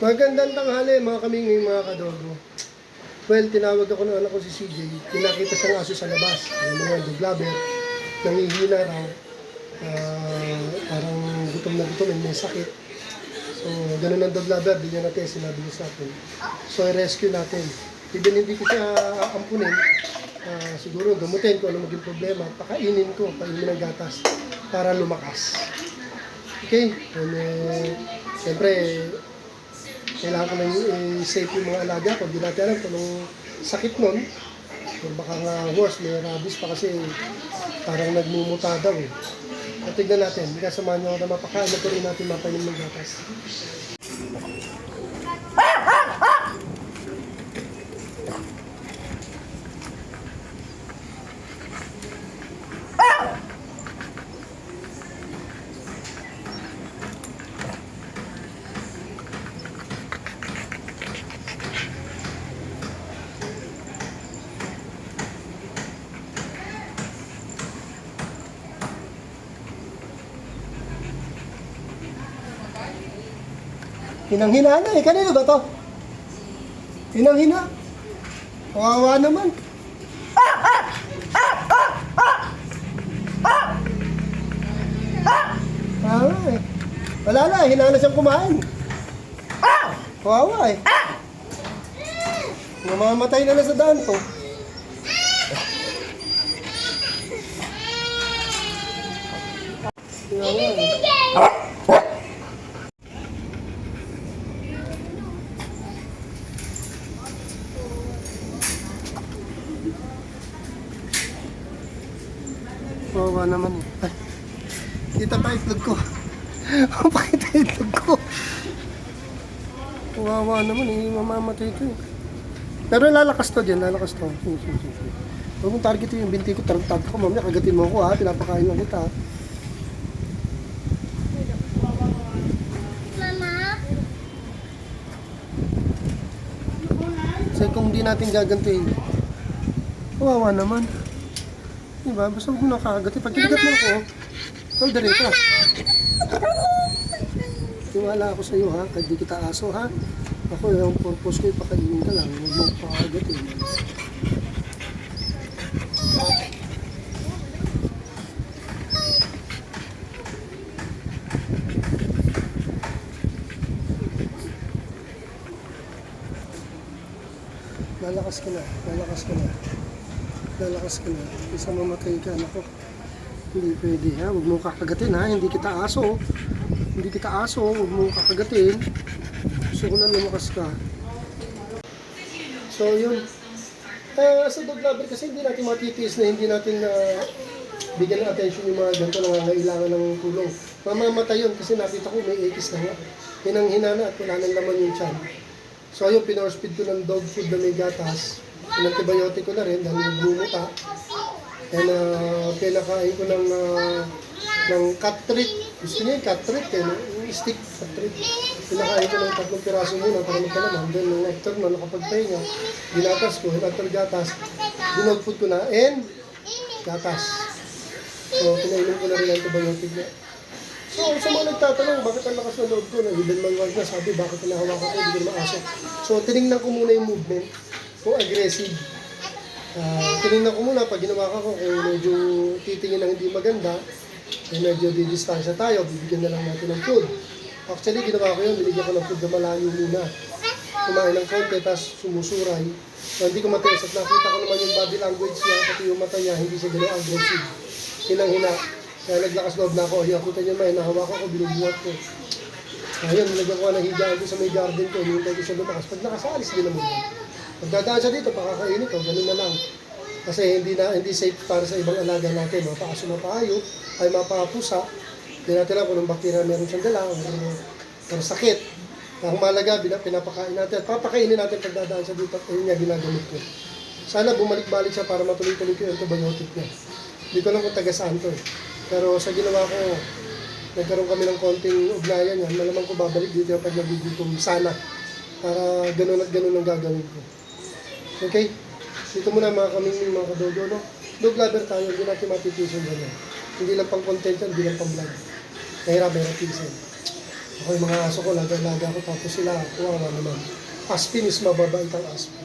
Magandang tanghali mga kaming mga kadogo. Well, tinawag ako ng anak ko si CJ. Pinakita siyang aso sa labas. Yung mga dog lover. Nangihina raw. Parang gutom na gutom, may sakit. So, ganun ang dog lover. Di niya natin, sinabi niya sa atin. So, i-rescue natin. Even hindi ko siya ampunin, siguro gamutin ko ano maging problema. Pakainin ko, painin ng gatas para lumakas. Okay? And, siyempre, kailangan ko lang i-safe yung mga alaga ko. Hindi natin alam kung anong sakit nun. Or baka nga worse, may rabies pa kasi parang nagmumuta daw eh. At tignan natin, hindi kasamahan nyo ako na mapakain na rin natin mapainom ng gatas. Hinang-hina na eh. Kanino ba to? Hinang-hina. Kawawa naman. Eh. Wala na, hina na siyang kumain. Kawawa eh. Namamatay na sa daan to. Kawawa eh. Kawawa naman eh. Ay, kita pa itlog ko. Pakita itlog ko. Kawawa naman eh. Mamamatay ito eh. Pero lalakas to dyan. Lalakas to. Huwag mong target yung binti ko. Tarantag ko. Mamaya kagatin mo ako ha. Pinapakain lang kita. Mama? Kasi kung hindi natin gagantiin, kawawa naman. Diba? Basta huwag mo nakakagati. Pag kinagat mo ako, kaldari ka. Tiwala ako sa iyo ha. Kahit di kita aso ha. Ako yung purpose ko ipakainin ka lang. Huwag mo kakagati. Lalakas ka na. Lalakas ka na. Lalakas ka na. Isa mamatay ka. Ako. Hindi pwede ha. Huwag mo kakagatin ha. Hindi kita aso. Hindi kita aso. Huwag mo kakagatin. Gusto ko na lumakas ka. So yun. Sa dog lover kasi hindi natin matitiis na hindi natin bigyan ng attention yung mga ganito na nangangailangan ng tulong. Mamamatay yun kasi nakita ko may ekis na nga. Hinang-hina na at wala nang laman yung tiyan. So ayun, pinorspid ko ng dog food na may gatas. Antibiotic ko na rin dahil naglumuta. And pinakain ko ng cat treat. Gusto niya yung cat treat eh, yung stick cat treat. Pinakain ko ng 3 piraso muna para magkalaman. Then nung after na nakapagpahinga, ginatas ko, after gatas, dinog food ko na and gatas. So pinainom ko na rin ang antibiotic niya. So, sa mga nagtatanong, bakit ang lakas na loob ko? Even manuwag na sabi, bakit hinahawakan ko, hindi ko maaso. So, tinignan ko muna yung movement, kung aggressive. Tinignan ko muna, pag ginawakan ko, kung medyo titingin lang hindi maganda, kung medyo didistansya tayo, bibigyan na lang natin ng food. Actually, ginawa ko yun, binigyan ko ng food na malayo muna. Kumain ng konti, tapos sumusuray. So, hindi ko matiis at nakita ko naman yung body language niya, pati yung mata niya, hindi siya gano'ng aggressive. Hinang-hina. Kaya naglakas loob na ako. Ayun, kita niyo may nahawakan ko, binubuhat ko. Ayun, nilagyan ko na higaan ko sa may garden ko. Hinihintay ko siya lumakas. Pag nakasalis, din naman yun. Pag dadaan siya dito, pakakainin ko, ganun na lang. Kasi hindi safe para sa ibang alaga natin. Mapaaso, mapaayo, ay mapapusa. Hindi natin alam kung anong bakterya meron siyang dala. Pero sakit. Ang malaga, pinapakain natin. At papakainin natin pag dadaan siya dito. Ayun nga, ginagamit ko. Sana bumalik-balik siya para matuloy-tuloy ko yung antibiotic niya. Hindi ko lang kung taga saan to eh. Pero sa ginawa ko, nagkaroon kami ng konting ugnayan yan. Malamang ko babalik dito pag nagugutom. Sana. Para ganun at ganun ang gagawin ko. Okay? Dito muna mga kaming mga kadodo, no? Dog lover tayo, hindi natin matitisin ganyan. Hindi lang pang content yan, hindi lang pang vlog. Mahirap, tisin. Ako yung mga aso ko, laga-laga ko, tapos sila, kawawa naman. Aspin is mababait ang Aspin.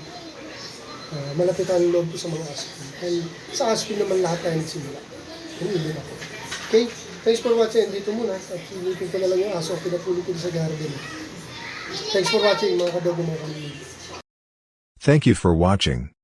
Malapit ang loob ko sa mga Aspin. And sa Aspin naman lahat tayo nagsimula. Hindi ako. Okay? Thanks for watching. Dito muna. At silipin ko na lang yung aso. Pinapuli ko sa garden. Thanks for watching mga kadogo mga kamili. Thank you for watching.